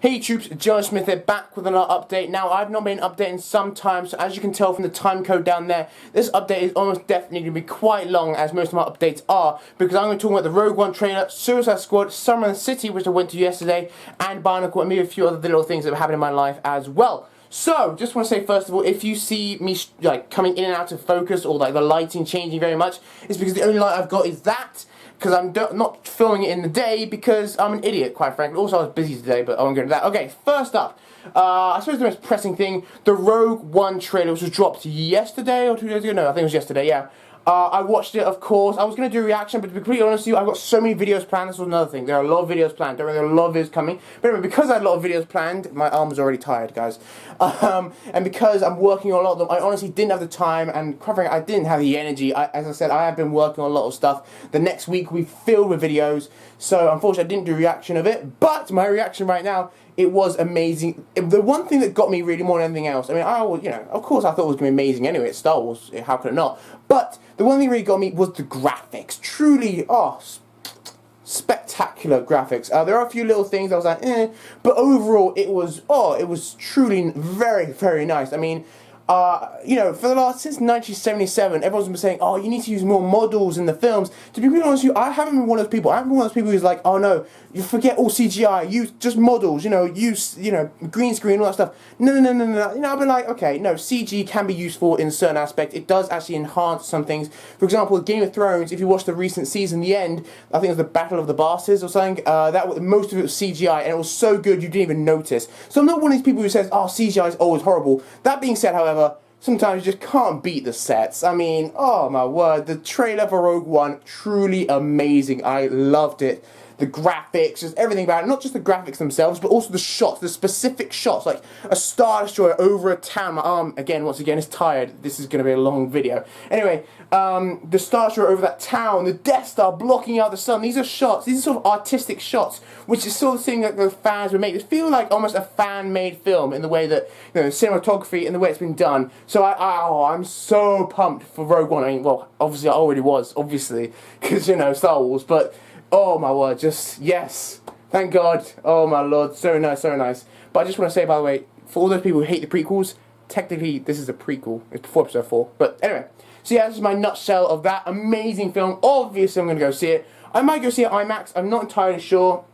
Hey troops, GeneralJSmith here, back with another update. Now, I've not been updating some time, so as you can tell from the time code down there, this update is almost definitely going to be quite long, as most of my updates are, because I'm going to talk about the Rogue One trailer, Suicide Squad, Summer in the City, which I went to yesterday, and Bionicle, and maybe a few other little things that have happened in my life as well. So, just want to say first of all, if you see me coming in and out of focus, or the lighting changing very much, it's because the only light I've got is that, because I'm not filming it in the day because I'm an idiot, quite frankly. Also, I was busy today, but I won't go into that. Okay, first up, I suppose the most pressing thing, the Rogue One trailer, which was dropped yesterday or 2 days ago. No, I think it was yesterday, yeah. I watched it, of course. I was going to do a reaction, but to be completely honest with you, I've got so many videos planned. This was another thing. There are a lot of videos planned. There are a lot of videos coming. But anyway, because I had a lot of videos planned, my arm was already tired, guys. And because I'm working on a lot of them, I honestly didn't have the time, and quite frankly, I didn't have the energy. As I said, I have been working on a lot of stuff. The next week, we filled with videos. So, unfortunately, I didn't do a reaction of it. But my reaction right now, it was amazing. The one thing that got me really more than anything else, I mean, of course I thought it was going to be amazing anyway, it's Star Wars, how could it not? But the one thing that really got me was the graphics. Truly, spectacular graphics. There are a few little things I was like, but overall it was truly very, very nice. I mean, for the last, since 1977, everyone's been saying, oh, you need to use more models in the films. To be completely honest with you, I haven't been one of those people. I haven't been one of those people who's like, oh no, you forget all CGI, use just models, use, green screen, all that stuff. No. I've been like, okay, no, CG can be useful in a certain aspect. It does actually enhance some things. For example, Game of Thrones, if you watch the recent season, the end, I think it was the Battle of the Bastards or something, most of it was CGI, and it was so good you didn't even notice. So I'm not one of these people who says, oh, CGI is always horrible. That being said, however, sometimes you just can't beat the sets. I mean, oh my word, the trailer for Rogue One, truly amazing. I loved it. The graphics, just everything about it. Not just the graphics themselves, but also the shots, the specific shots, like a Star Destroyer over a town. My arm, once again, is tired. This is going to be a long video. Anyway, the Star Destroyer over that town, the Death Star blocking out the sun. These are shots, these are sort of artistic shots, which is sort of the thing that the fans would make. It feel like almost a fan-made film in the way that, cinematography and the way it's been done. So I'm so pumped for Rogue One. I mean, well, obviously I already was, obviously, because, Star Wars, but oh my word, just, yes. Thank God. Oh my lord, so nice, so nice. But I just want to say, by the way, for all those people who hate the prequels, technically this is a prequel. It's before episode 4. But anyway, so yeah, this is my nutshell of that amazing film. Obviously I'm going to go see it. I might go see it IMAX, I'm not entirely sure.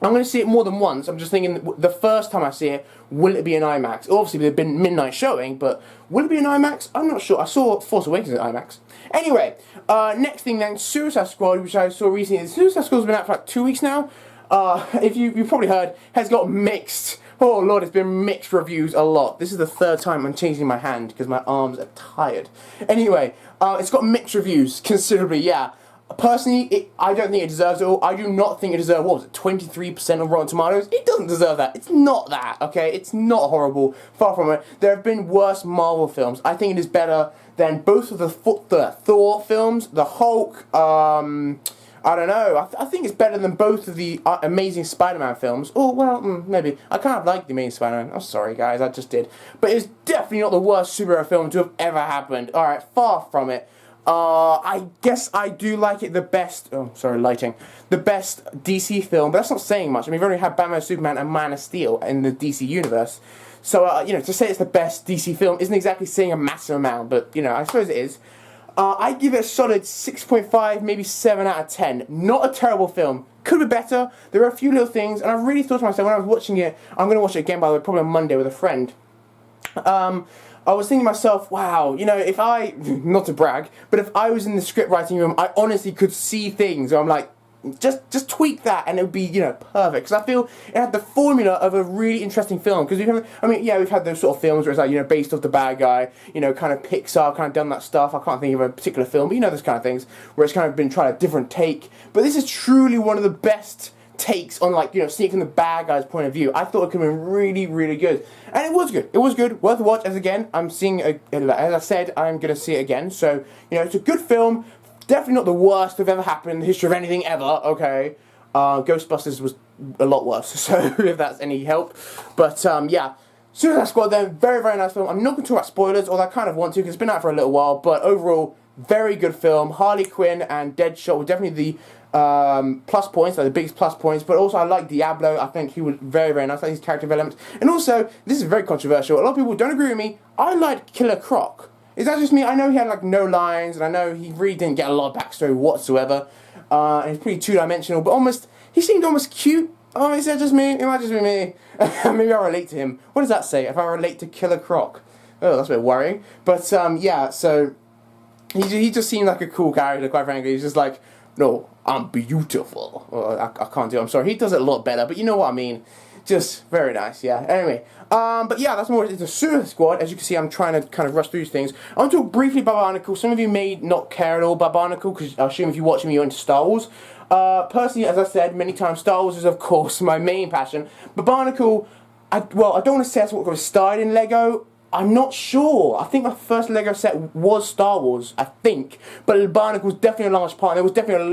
I'm going to see it more than once. I'm just thinking, the first time I see it, will it be an IMAX? Obviously, there's been midnight showing, but will it be an IMAX? I'm not sure. I saw Force Awakens at IMAX. Anyway, next thing then, Suicide Squad, which I saw recently. Suicide Squad's been out for like 2 weeks now. If you've probably heard, has got mixed. Oh lord, it's been mixed reviews a lot. This is the third time I'm changing my hand because my arms are tired. Anyway, it's got mixed reviews considerably. Yeah. Personally, I don't think it deserves it all. I do not think it deserves, what was it, 23% of Rotten Tomatoes? It doesn't deserve that. It's not that, okay? It's not horrible. Far from it. There have been worse Marvel films. I think it is better than both of the Thor films, the Hulk, I don't know. I think it's better than both of the Amazing Spider-Man films. Oh, well, maybe. I kind of like the Amazing Spider-Man. I'm sorry, guys, I just did. But it's definitely not the worst superhero film to have ever happened. Alright, far from it. I guess I do like it the best, the best DC film, but that's not saying much. I mean, we've already had Batman, Superman, and Man of Steel in the DC universe, so, to say it's the best DC film isn't exactly saying a massive amount, but, I suppose it is. I give it a solid 6.5, maybe 7 out of 10. Not a terrible film. Could be better. There are a few little things, and I really thought to myself, when I was watching it, I'm going to watch it again, by the way, probably on Monday with a friend. I was thinking to myself, wow, if I, not to brag, but if I was in the script writing room, I honestly could see things where I'm like, just tweak that and it would be, perfect. Because I feel it had the formula of a really interesting film. Because we've had those sort of films where it's like, based off the bad guy, kind of Pixar kind of done that stuff. I can't think of a particular film, but those kind of things where it's kind of been trying a different take. But this is truly one of the best takes on, seeing from the bad guy's point of view. I thought it could have been really, really good. And it was good. It was good. Worth a watch. As again, I'm seeing, as I said, I'm going to see it again. So, it's a good film. Definitely not the worst that have ever happened in the history of anything ever, okay? Ghostbusters was a lot worse, so if that's any help. But, yeah. Suicide Squad then, very, very nice film. I'm not going to talk about spoilers, although I kind of want to, because it's been out for a little while. But overall, very good film. Harley Quinn and Deadshot were definitely plus points, like the biggest plus points, but also I like Diablo. I think he was very, very nice. I like his character development. And also, this is very controversial. A lot of people don't agree with me. I like Killer Croc. Is that just me? I know he had like no lines, and I know he really didn't get a lot of backstory whatsoever. And he's pretty two-dimensional, but he seemed almost cute. Oh, is that just me? It might just be me. Maybe I relate to him. What does that say? If I relate to Killer Croc? Oh, that's a bit worrying. But yeah, so he just seemed like a cool character, quite frankly. He's just like, no, I'm beautiful. Well, I can't do it, I'm sorry. He does it a lot better, but you know what I mean. Just very nice, yeah. Anyway, but yeah, that's more into Suicide Squad. As you can see, I'm trying to kind of rush through these things. I want to talk briefly about Bionicle. Some of you may not care at all about Bionicle, because I assume if you're watching me, you're into Star Wars. Personally, as I said many times, Star Wars is, of course, my main passion. But Bionicle, I don't want to say that's what got started in LEGO. I'm not sure. I think my first LEGO set was Star Wars, I think. But Bionicle was definitely a large part. There was definitely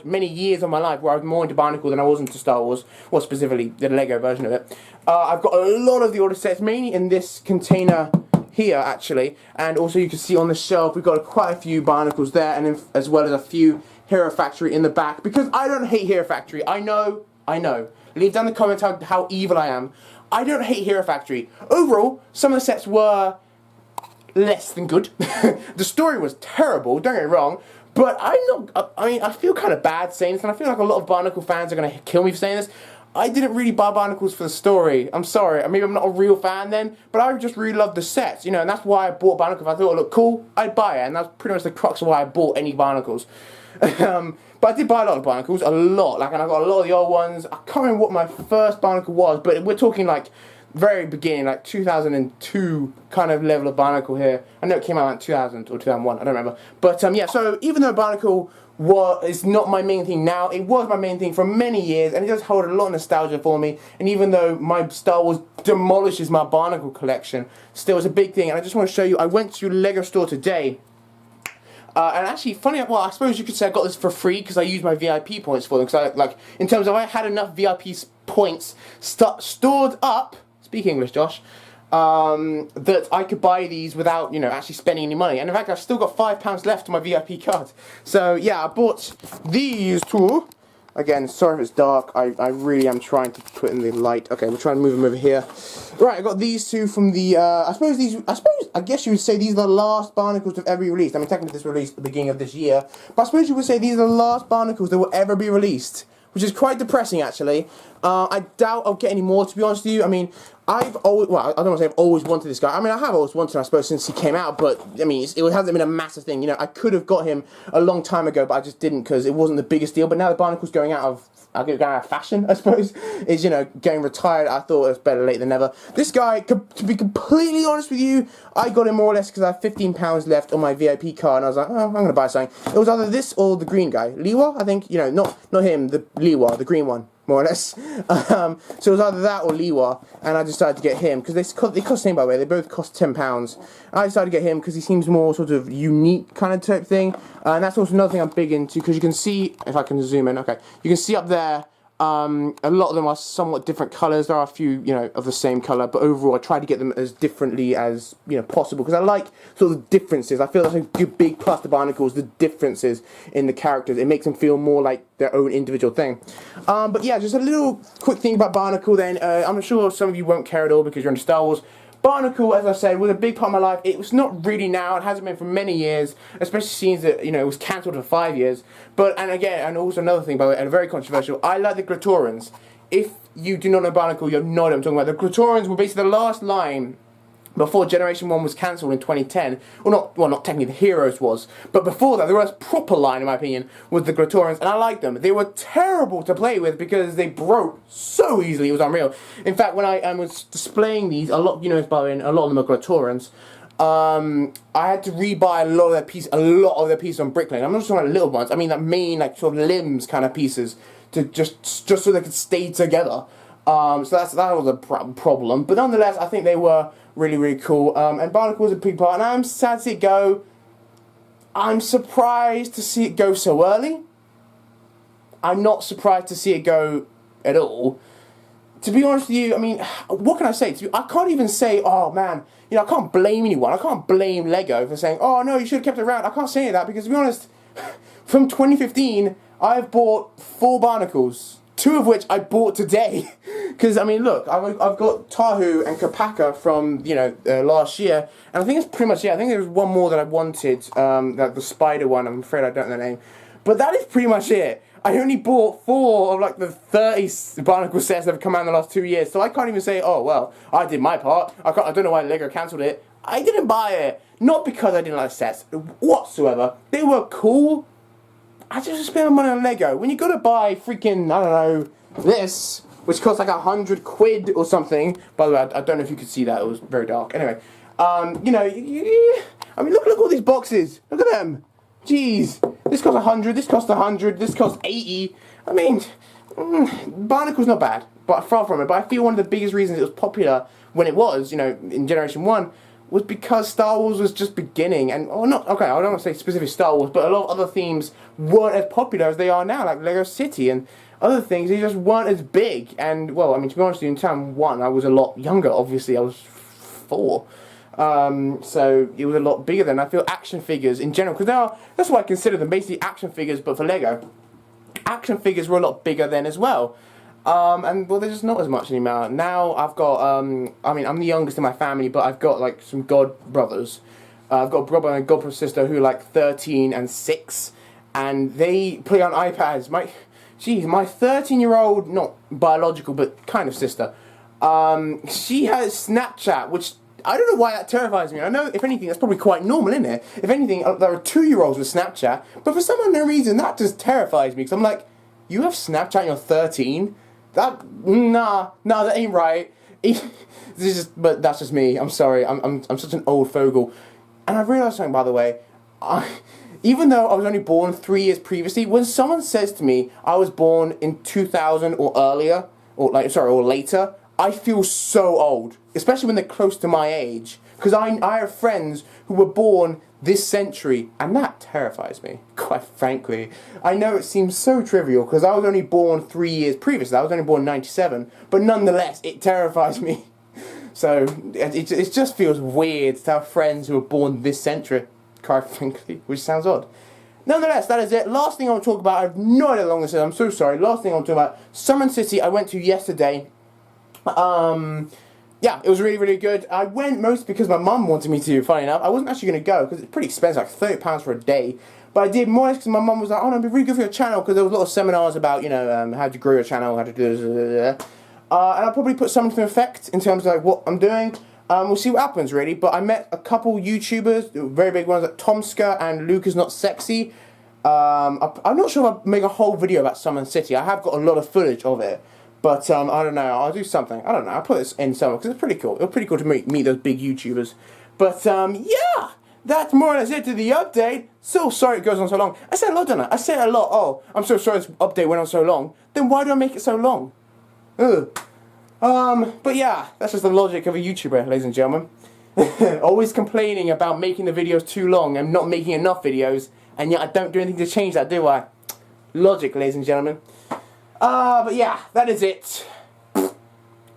many years of my life where I was more into Bionicle than I was into Star Wars. Well, specifically, the LEGO version of it. I've got a lot of the older sets, mainly in this container here, actually. And also, you can see on the shelf, we've got quite a few Bionicles there, and as well as a few Hero Factory in the back. Because I don't hate Hero Factory. I know. Leave down in the comments how evil I am. I don't hate Hero Factory. Overall, some of the sets were less than good. The story was terrible, don't get me wrong, but I feel kind of bad saying this, and I feel like a lot of Bionicle fans are going to kill me for saying this. I didn't really buy Bionicles for the story. I'm sorry. Maybe I'm not a real fan then, but I just really loved the sets, you know, and that's why I bought Bionicle. If I thought it looked cool, I'd buy it, and that's pretty much the crux of why I bought any Bionicles. But I did buy a lot of Bionicles, a lot. Like, and I got a lot of the old ones. I can't remember what my first Bionicle was, but we're talking like very beginning, like 2002 kind of level of Bionicle here. I know it came out in 2000 or 2001. I don't remember. But yeah, so even though Bionicle is not my main thing now, it was my main thing for many years, and it does hold a lot of nostalgia for me. And even though my Star Wars demolishes my Bionicle collection, still it's a big thing. And I just want to show you. I went to a LEGO store today. And actually, funny, well, I suppose you could say I got this for free because I used my VIP points for them. Because in terms of I had enough VIP points stored up, speak English, Josh, that I could buy these without, you know, actually spending any money. And in fact, I've still got £5 left on my VIP card. So yeah, I bought these two. Again, sorry if it's dark. I really am trying to put in the light. Okay, we're trying to move them over here. Right, I got these two from the. I guess you would say these are the last Bionicles to ever be released. I mean, technically this was released at the beginning of this year, but I suppose you would say these are the last Bionicles that will ever be released, which is quite depressing, actually. I doubt I'll get any more, to be honest with you. I mean, I don't want to say I've always wanted this guy. I mean, I have always wanted him, I suppose, since he came out, but, I mean, it hasn't been a massive thing. You know, I could have got him a long time ago, but I just didn't because it wasn't the biggest deal. But now the Bionicle's going out of fashion, I suppose, is, you know, getting retired. I thought it was better late than never. This guy, to be completely honest with you, I got him more or less because I had £15 left on my VIP card, and I was like, oh, I'm going to buy something. It was either this or the green guy. Liwa, I think, you know, not him, the Liwa, the green one, more or less. So it was either that or Liwa, and I decided to get him, because they cost the same, by the way, they both cost £10. I decided to get him because he seems more sort of unique kind of type thing, and that's also another thing I'm big into, because you can see, if I can zoom in, okay, you can see up there, a lot of them are somewhat different colours. There are a few, you know, of the same colour, but overall I try to get them as differently as, you know, possible, because I like sort of differences. I feel that's a good big plus to Bionicles, the differences in the characters. It makes them feel more like their own individual thing. But yeah, just a little quick thing about Bionicle then. I'm sure some of you won't care at all because you're into Star Wars. Bionicle, as I said, was a big part of my life. It was not really now. It hasn't been for many years, especially since that, you know, it was cancelled for 5 years. And also another thing, by the way, and very controversial, I like the Glatorans. If you do not know Bionicle, you'll know what I'm talking about. The Glatorans were basically the last line before Generation 1 was cancelled in 2010. Well, not technically, the Heroes was. But before that, the most proper line, in my opinion, was the Glatorans, and I liked them. They were terrible to play with because they broke so easily. It was unreal. In fact, when I was displaying these, a lot, you know, by the way, a lot of them are Glatorans. I had to rebuy a lot of their pieces on Bricklane. I'm not just talking about little ones. I mean, that main, like, sort of limbs kind of pieces to just so they could stay together. So that was a problem. But nonetheless, I think they were really, really cool. And Bionicle was a big part, and I'm sad to see it go. I'm surprised to see it go so early. I'm not surprised to see it go at all. To be honest with you, I mean, what can I say? I can't even say, oh man, you know, I can't blame anyone. I can't blame LEGO for saying, oh no, you should have kept it around. I can't say that because, to be honest, from 2015, I've bought 4 Bionicle, 2 of which I bought today. Because, I mean, look, I've got Tahu and Kapaka from, you know, last year. And I think it's pretty much, yeah, I think there was one more that I wanted, like the spider one. I'm afraid I don't know the name. But that is pretty much it. I only bought 4 of, like, the 30 Bionicle sets that have come out in the last 2 years. So I can't even say, oh, well, I did my part. I don't know why Lego cancelled it. I didn't buy it. Not because I didn't like sets whatsoever. They were cool. I just spent my money on Lego. When you gotta buy freaking, I don't know, this, which costs like 100 quid or something. By the way, I don't know if you could see that. It was very dark. Anyway, you know, I mean, look at all these boxes. Look at them. Jeez. This costs 100. This costs 100. This costs 80. I mean, Bionicle's not bad, but far from it. But I feel one of the biggest reasons it was popular when it was, you know, in Generation 1, was because Star Wars was just beginning, and, or not, okay, I don't want to say specific Star Wars, but a lot of other themes weren't as popular as they are now, like Lego City and other things. They just weren't as big, and, well, I mean, to be honest with you, in time 1, I was a lot younger, obviously, I was 4, so it was a lot bigger then. I feel action figures in general, because that's what I consider them, basically action figures, but for Lego. Action figures were a lot bigger then as well. And well, there's just not as much anymore. Now I've got, I mean, I'm the youngest in my family, but I've got like some god brothers. I've got a brother and a god sister who are like 13 and 6, and they play on iPads. My 13-year-old, not biological, but kind of sister, she has Snapchat, which I don't know why that terrifies me. I know, if anything, that's probably quite normal, isn't it? If anything, there are 2-year-olds with Snapchat, but for some unknown reason, that just terrifies me, because I'm like, you have Snapchat and you're 13? Nah, that ain't right. But that's just me. I'm sorry. I'm such an old fogel. And I realised something, by the way. Even though I was only born 3 years previously, when someone says to me I was born in 2000 or earlier, or later, I feel so old, especially when they're close to my age. Because I have friends who were born this century, and that terrifies me, quite frankly. I know it seems so trivial, because I was only born 3 years previously. I was only born in 97, but nonetheless, it terrifies me. So, it just feels weird to have friends who were born this century, quite frankly, which sounds odd. Nonetheless, that is it. Last thing I want to talk about, I have no idea how long this is, I'm so sorry. Last thing I want to talk about, Summon City I went to yesterday. Yeah, it was really, really good. I went mostly because my mum wanted me to, funny enough. I wasn't actually going to go, because it's pretty expensive, like £30 for a day. But I did more or less because my mum was like, oh no, it'd be really good for your channel, because there was a lot of seminars about, you know, how to grow your channel, how to do this, and I'll probably put something to effect in terms of like what I'm doing. We'll see what happens, really. But I met a couple YouTubers, very big ones, like Tomska and Luke is Not Sexy. I'm not sure if I'll make a whole video about Summon City. I have got a lot of footage of it. But, I don't know, I'll do something. I don't know, I'll put this in somewhere, because it's pretty cool. It's pretty cool to meet those big YouTubers. But, yeah! That's more or less it to the update. So sorry it goes on so long. I said a lot, don't I? I said a lot. Oh, I'm so sorry this update went on so long. Then why do I make it so long? Ugh. But yeah, that's just the logic of a YouTuber, ladies and gentlemen. Always complaining about making the videos too long and not making enough videos, and yet I don't do anything to change that, do I? Logic, ladies and gentlemen. But yeah, that is it.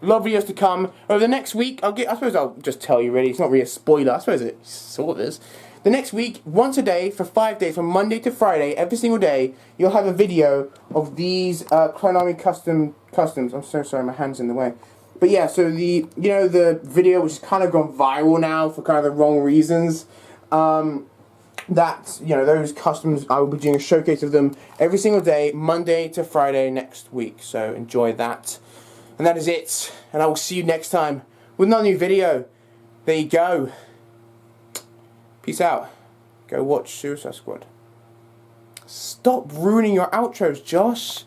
Lot of videos to come. Over the next week, I suppose I'll just tell you really, it's not really a spoiler, I suppose it sort of is. The next week, once a day, for 5 days, from Monday to Friday, every single day, you'll have a video of these Clone customs. I'm so sorry, my hand's in the way. But yeah, so the video which has kind of gone viral now for kind of the wrong reasons. That, you know, those customs, I will be doing a showcase of them every single day, Monday to Friday next week. So enjoy that. And that is it. And I will see you next time with another new video. There you go. Peace out. Go watch Suicide Squad. Stop ruining your outros, Josh.